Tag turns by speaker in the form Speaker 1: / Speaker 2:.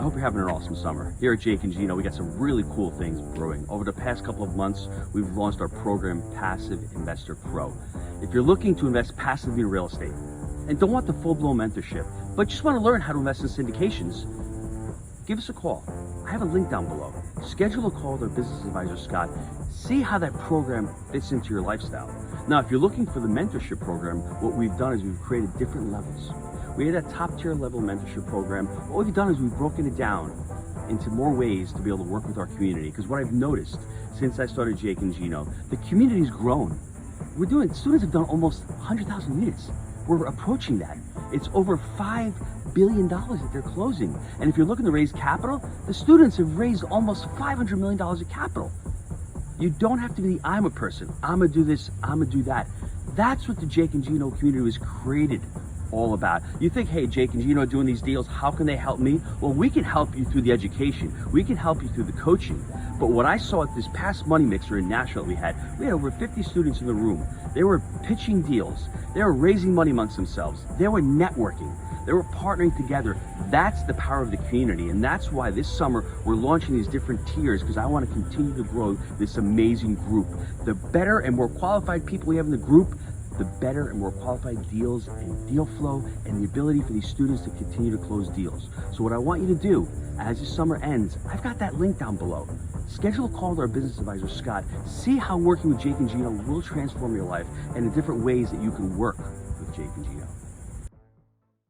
Speaker 1: I hope you're having an awesome summer. Here at Jake and Gino, we got some really cool things brewing. Over the past couple of months, we've launched our program, Passive Investor Pro. If you're looking to invest passively in real estate and don't want the full-blown mentorship, but just want to learn how to invest in syndications, give us a call. I have a link down below. Schedule a call with our business advisor, Scott. See how that program fits into your lifestyle. Now, if you're looking for the mentorship program, what we've done is we've created different levels. We had a top-tier level mentorship program. What we've done is we've broken it down into more ways to be able to work with our community. Because what I've noticed since I started Jake and Gino, the community's grown. Students have done almost 100,000 units. We're approaching that. It's over $5 billion that they're closing. And if you're looking to raise capital, the students have raised almost $500 million of capital. You don't have to be the I'm a person. I'm gonna do this, I'm gonna do that. That's what the Jake and Gino community was created all about. You think, hey, Jake and Gino are doing these deals, how can they help me? Well, we can help you through the education. We can help you through the coaching. But what I saw at this past money mixer in Nashville we had over 50 students in the room. They were pitching deals. They were raising money amongst themselves. They were networking. They were partnering together. That's the power of the community. And that's why this summer we're launching these different tiers, because I want to continue to grow this amazing group. The better and more qualified people we have in the group, the better and more qualified deals and deal flow and the ability for these students to continue to close deals. So what I want you to do as this summer ends, I've got that link down below. Schedule a call with our business advisor, Scott. See how working with Jake and Gino will transform your life and the different ways that you can work with Jake and Gino.